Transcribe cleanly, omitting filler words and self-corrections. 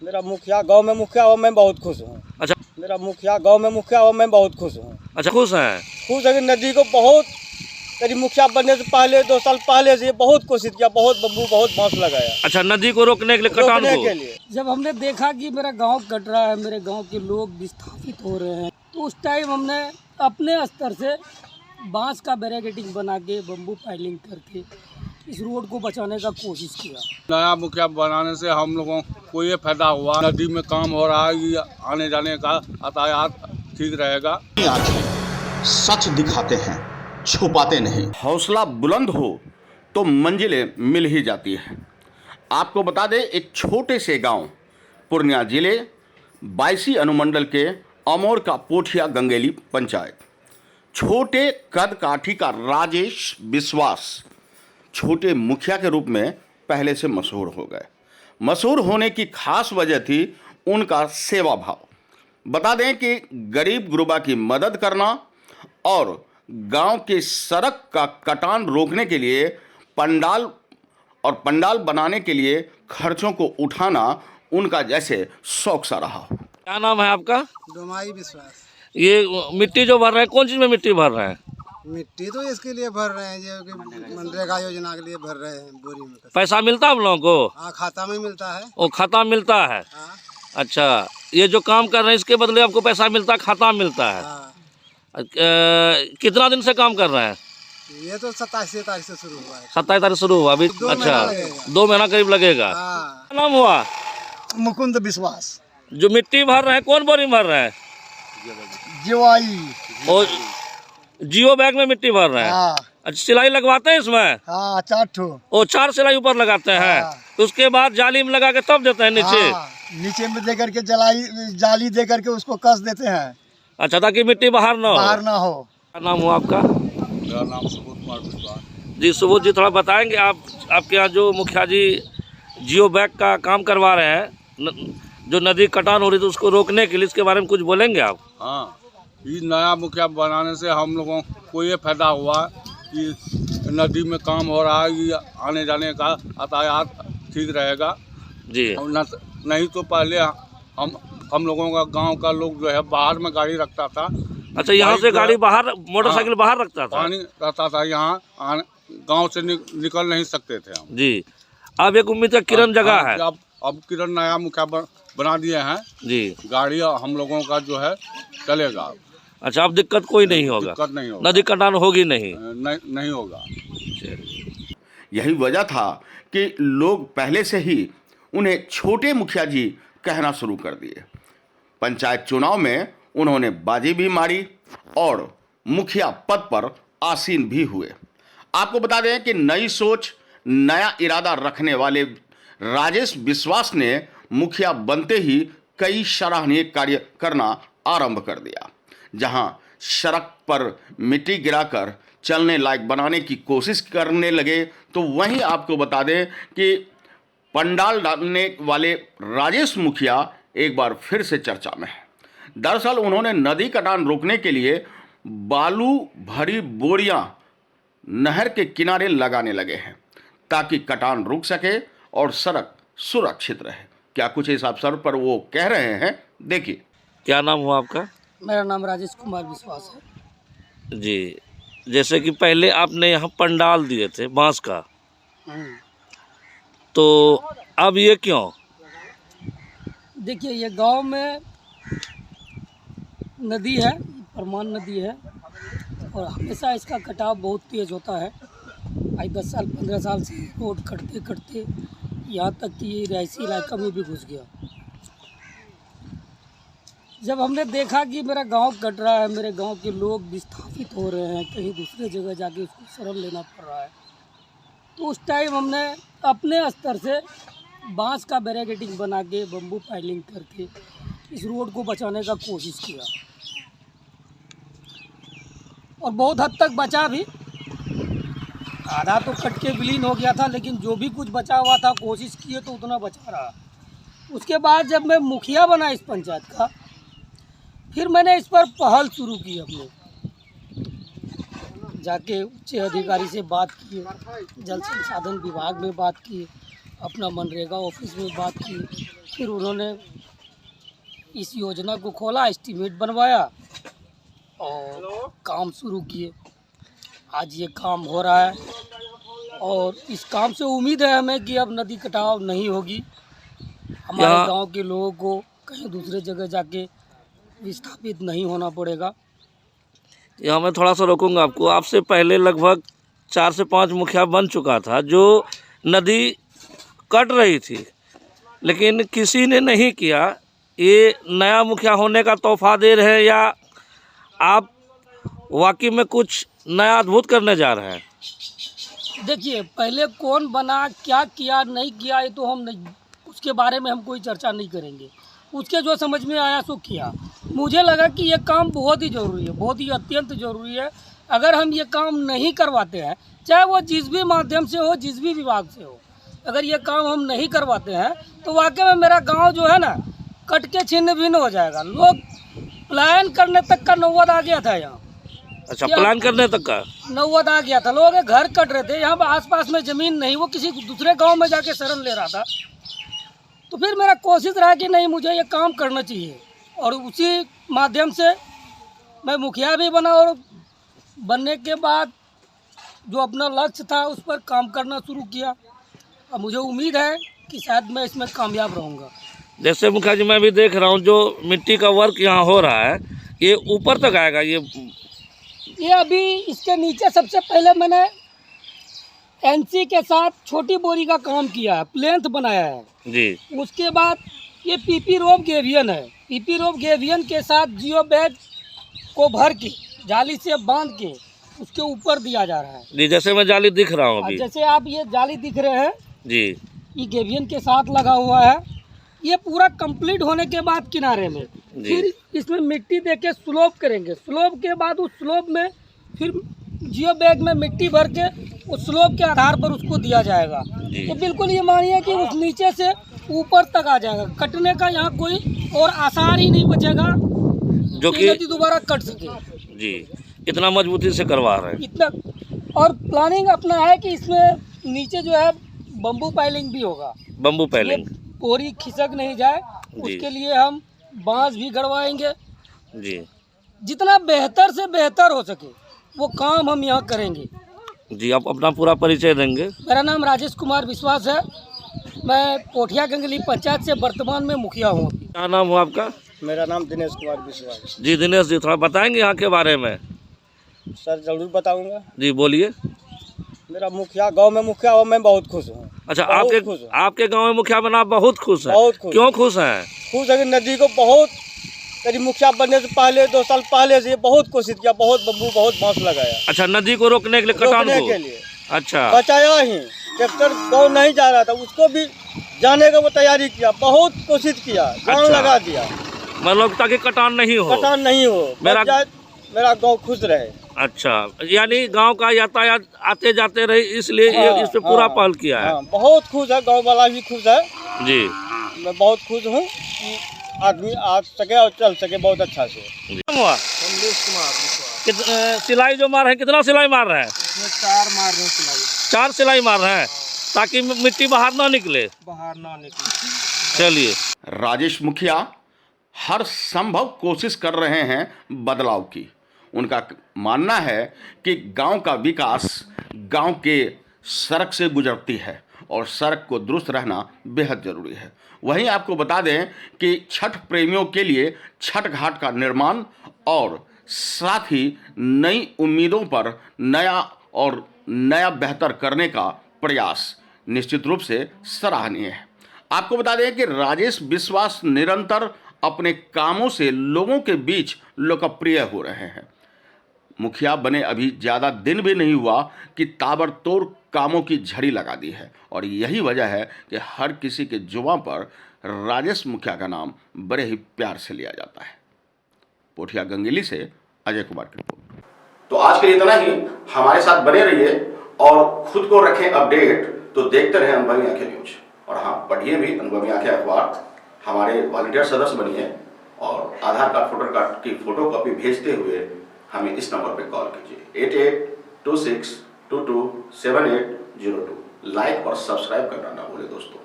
मेरा मुखिया गांव में मुखिया और मैं बहुत खुश हूँ। अच्छा, मेरा मुखिया गांव में मुखिया और मैं बहुत खुश हूँ। अच्छा खुश हैं। खुश है कि नदी को बहुत करीब मुखिया बनने से पहले 2 साल पहले से बहुत कोशिश किया, बहुत बम्बू बहुत बांस लगाया अच्छा, नदी को रोकने के लिए, कटान रोकने को। के लिए। जब हमने देखा कि मेरा गांव कट रहा है, मेरे गांव के लोग विस्थापित हो रहे हैं, तो उस टाइम हमने अपने स्तर से बांस का बैरिकेडिंग बना के, बम्बू पाइलिंग करके इस रोड को बचाने का कोशिश किया। नया मुखिया बनाने से हम लोगों को ये फायदा हुआ, नदी में काम हो रहा है, ये आने जाने का यातायात ठीक रहेगा। आंखें सच दिखाते हैं, छुपाते नहीं। हौसला बुलंद हो तो मंजिलें मिल ही जाती हैं। आपको बता दें, एक छोटे से गांव पूर्णिया जिले बायसी अनुमंडल के अमोर का पोठिया गंगेली पंचायत, छोटे कद काठी का राजेश विश्वास छोटे मुखिया के रूप में पहले से मशहूर हो गए। मशहूर होने की खास वजह थी उनका सेवा भाव। बता दें कि गरीब गुरबा की मदद करना और गांव के सड़क का कटान रोकने के लिए पंडाल बनाने के लिए खर्चों को उठाना उनका जैसे शौक सा रहा हो। क्या नाम है आपका? डोमाई विश्वास। ये मिट्टी जो भर रहे हैं, कौन चीज में मिट्टी भर रहे हैं? मिट्टी तो इसके लिए भर रहे हैं, जो कि मनरेगा योजना के लिए भर रहे हैं, बोरी में। पैसा मिलता है आप लोगों को? हाँ, खाता में मिलता है। वो खाता मिलता है। हाँ, अच्छा, ये जो काम कर रहे हैं इसके बदले आपको पैसा मिलता है, खाता मिलता है। हाँ। कितना दिन से काम कर रहे हैं? ये तो 27 तारीख से शुरू हुआ है। 27 तारीख शुरू हुआ अभी। 2 महीना अच्छा, लगेगा। 2 महीना करीब लगेगा। हाँ। क्या नाम हुआ? मुकुंद विश्वास। जो मिट्टी भर रहे हैं, कौन बोरी में भर रहे हैं? जीवाई। और जियो बैग में मिट्टी भर रहे हैं। हाँ, अच्छा, सिलाई लगवाते हैं इसमें? हाँ, 4 ठो। वो 4 सिलाई ऊपर लगाते हैं। हाँ। तो उसके बाद जाली में लगा के तब देते हैं नीचे। हाँ, नीचे में दे करके जाली दे करके उसको कस देते हैं। अच्छा, ताकि मिट्टी बाहर ना हो। बाहर ना हो। क्या नाम हुआ आपका? मेरा नाम सुबोध कुमार विश्वास। जी सुबोध जी, थोड़ा बताएंगे आपके यहाँ जो मुखिया जी जियो बैग का काम करवा रहे हैं, जो नदी कटान हो रही थी उसको रोकने के लिए, इसके बारे में कुछ बोलेंगे आप? हाँ, ये नया मुखिया बनाने से हम लोगों को ये फायदा हुआ कि नदी में काम हो रहा है, ये आने जाने का यातायात ठीक रहेगा जी। नहीं तो पहले हम लोगों का गांव का लोग जो है बाहर में गाड़ी रखता था। अच्छा, यहाँ से गाड़ी बाहर, मोटरसाइकिल बाहर रखता था? पानी रहता था, यहाँ गांव से निकल नहीं सकते थे हम। जी। अब एक उम्मीद का किरण जगह है। अब किरण नया मुखिया बना दिए हैं जी। गाड़ी हम लोगों का जो है चलेगा। अच्छा, अब दिक्कत कोई नहीं होगा? दिक्कत नहीं होगा, नदी कटान होगी नहीं? नहीं होगा। यही वजह था कि लोग पहले से ही उन्हें छोटे मुखिया जी कहना शुरू कर दिए। पंचायत चुनाव में उन्होंने बाजी भी मारी और मुखिया पद पर आसीन भी हुए। आपको बता दें कि नई सोच, नया इरादा रखने वाले राजेश विश्वास ने मुखिया बनते ही कई सराहनीय कार्य करना आरंभ कर दिया। जहां सड़क पर मिट्टी गिराकर चलने लायक बनाने की कोशिश करने लगे, तो वहीं आपको बता दें कि पंडाल डालने वाले राजेश मुखिया एक बार फिर से चर्चा में है। दरअसल उन्होंने नदी कटान रोकने के लिए बालू भरी बोरियां नहर के किनारे लगाने लगे हैं, ताकि कटान रुक सके और सड़क सुरक्षित रहे। क्या कुछ इस अवसर पर वो कह रहे हैं, देखिए। क्या नाम हुआ आपका? मेरा नाम राजेश कुमार विश्वास है। जी। जैसे कि पहले आपने यहाँ पंडाल दिए थे बांस का, तो अब ये क्यों? देखिए, ये गांव में नदी है, परमान नदी है, और हमेशा इसका कटाव बहुत तेज़ होता है। आज 10 साल 15 साल से रोड कटते कटते यहाँ तक कि ये रिहायशी इलाका में भी घुस गया। जब हमने देखा कि मेरा गांव कट रहा है, मेरे गांव के लोग विस्थापित हो रहे हैं, कहीं दूसरे जगह जाके उसको शरण लेना पड़ रहा है, तो उस टाइम हमने अपने स्तर से बांस का बैरिकेडिंग बना के, बम्बू पाइलिंग करके इस रोड को बचाने का कोशिश किया, और बहुत हद तक बचा भी। आधा तो कट के विलीन हो गया था, लेकिन जो भी कुछ बचा हुआ था कोशिश किए तो उतना बचा रहा। उसके बाद जब मैं मुखिया बना इस पंचायत का, फिर मैंने इस पर पहल शुरू की। अपने जाके उच्च अधिकारी से बात की, जल संसाधन विभाग में बात की, अपना मनरेगा ऑफिस में बात की, फिर उन्होंने इस योजना को खोला, एस्टीमेट बनवाया और काम शुरू किए। आज ये काम हो रहा है और इस काम से उम्मीद है हमें कि अब नदी कटाव नहीं होगी। हमारे गांव के लोगों को कहीं दूसरे जगह जाके विस्थापित नहीं होना पड़ेगा। यहाँ मैं थोड़ा सा रोकूंगा आपको। आपसे पहले लगभग 4 से 5 मुखिया बन चुका था जो नदी कट रही थी, लेकिन किसी ने नहीं किया। ये नया मुखिया होने का तोहफा दे रहे हैं या आप वाकई में कुछ नया अद्भुत करने जा रहे हैं? देखिए, पहले कौन बना, क्या किया, नहीं किया, ये तो हम नहीं, उसके बारे में हम कोई चर्चा नहीं करेंगे। उसके जो समझ में आया सो किया। मुझे लगा कि ये काम बहुत ही ज़रूरी है, बहुत ही अत्यंत ज़रूरी है। अगर हम ये काम नहीं करवाते हैं, चाहे वो जिस भी माध्यम से हो, जिस भी विभाग से हो, अगर ये काम हम नहीं करवाते हैं तो वाकई में मेरा गांव जो है ना कट के छिन्न भिन्न हो जाएगा। लोग प्लान करने तक का नौबत आ गया था यहाँ। अच्छा, प्लान करने तक का नौबत आ गया था। लोगों के घर कट रहे थे, यहाँ पर आसपास में ज़मीन नहीं, वो किसी दूसरे गांव में जाके शरण ले रहा था। तो फिर मेरा कोशिश रहा कि नहीं, मुझे ये काम करना चाहिए और उसी माध्यम से मैं मुखिया भी बना और बनने के बाद जो अपना लक्ष्य था उस पर काम करना शुरू किया। अब मुझे उम्मीद है कि शायद मैं इसमें कामयाब रहूँगा। जैसे मुखिया जी मैं भी देख रहा हूँ जो मिट्टी का वर्क यहाँ हो रहा है, ये ऊपर तक आएगा। ये अभी इसके नीचे सबसे पहले मैंने एनसी के साथ छोटी बोरी का काम किया है, प्लेंथ बनाया है जी। उसके बाद ये पीपी रोप गेवियन है। पीपी रोप गेवियन के साथ जियो बैग को भर के जाली से बांध के उसके ऊपर दिया जा रहा है जी। जैसे मैं जाली दिख रहा हूँ अभी, जैसे आप ये जाली दिख रहे हैं जी, ये गेवियन के साथ लगा हुआ है। ये पूरा कंप्लीट होने के बाद किनारे में फिर इसमें मिट्टी देके स्लोप करेंगे। स्लोप के बाद उस स्लोप में फिर जियो बैग में मिट्टी भर के उस स्लोप के आधार पर उसको दिया जाएगा। तो बिल्कुल ये मानिए कि उस नीचे से ऊपर तक आ जाएगा। कटने का यहाँ कोई और आसार ही नहीं बचेगा जो कि नदी दोबारा कट सके जी। इतना मजबूती से करवा रहे हैं इतना। और प्लानिंग अपना है कि इसमें नीचे जो है बम्बू पाइलिंग भी होगा। बम्बू पाइलिंग, कोरी खिसक नहीं जाए उसके लिए हम बांस भी गड़वाएंगे जी। जितना बेहतर से बेहतर हो सके वो काम हम यहाँ करेंगे जी। आप अपना पूरा परिचय देंगे? मेरा नाम राजेश कुमार विश्वास है। मैं पोठिया गंगली पंचायत से वर्तमान में मुखिया हूँ। क्या नाम हो आपका? मेरा नाम दिनेश कुमार विश्वास। जी दिनेश जी, थोड़ा बताएंगे यहाँ के बारे में? सर जरूर बताऊंगा। जी बोलिए। मेरा मुखिया गांव में मुखिया हुआ, मैं बहुत खुश हूँ। अच्छा, आपके गांव में मुखिया बना, बहुत खुश है? बहुत खुश। क्यों खुश हैं? खुश है कि नदी को बहुत करीब मुखिया बनने से पहले 2 साल पहले से बहुत कोशिश किया, बहुत बम्बू बहुत बांस लगाया। अच्छा, नदी को रोकने के लिए, कटान को? के लिए। अच्छा, बचाया ही। ट्रैक्टर गाँव नहीं जा रहा था, उसको भी जाने का वो तैयारी किया, बहुत कोशिश किया, गाँव लगा दिया, मतलब ताकि कटान नहीं हो। कटान नहीं हो, मेरा गाँव खुश रहे। अच्छा, यानी गांव का यातायात आते जाते रहे, इसलिए ये इस पे पूरा पहल किया है। बहुत खुश है, गांव वाला भी खुश है जी। मैं बहुत खुश हूँ कि आदमी आ सके और चल सके बहुत अच्छा से। सिलाई जो मार है, कितना सिलाई मार रहे हैं? 4 मार रहे हैं सिलाई। 4 सिलाई मार रहे हैं ताकि मिट्टी बाहर ना निकले। चलिए। राजेश मुखिया हर संभव कोशिश कर रहे हैं बदलाव की। उनका मानना है कि गांव का विकास गांव के सड़क से गुजरती है और सड़क को दुरुस्त रहना बेहद ज़रूरी है। वहीं आपको बता दें कि छठ प्रेमियों के लिए छठ घाट का निर्माण और साथ ही नई उम्मीदों पर नया बेहतर करने का प्रयास निश्चित रूप से सराहनीय है। आपको बता दें कि राजेश विश्वास निरंतर अपने कामों से लोगों के बीच लोकप्रिय हो रहे हैं। मुखिया बने अभी ज़्यादा दिन भी नहीं हुआ कि ताबड़तोड़ कामों की झड़ी लगा दी है और यही वजह है कि हर किसी के जुबान पर राजेश मुखिया का नाम बड़े ही प्यार से लिया जाता है। पोठिया गंगेली से अजय कुमार की रिपोर्ट। तो आज के लिए इतना ही। हमारे साथ बने रहिए और खुद को रखें अपडेट। तो देखते रहें अनुभवी आंखें न्यूज और हाँ, पढ़िए भी अनुभवी आंखें अखबार। हमारे वॉलंटियर सदस्य बनिए और आधार कार्ड, वोटर कार्ड की फोटो कॉपी भेजते हुए हमें इस नंबर पर कॉल कीजिए 8826227802। लाइक और सब्सक्राइब करना ना भूलें दोस्तों।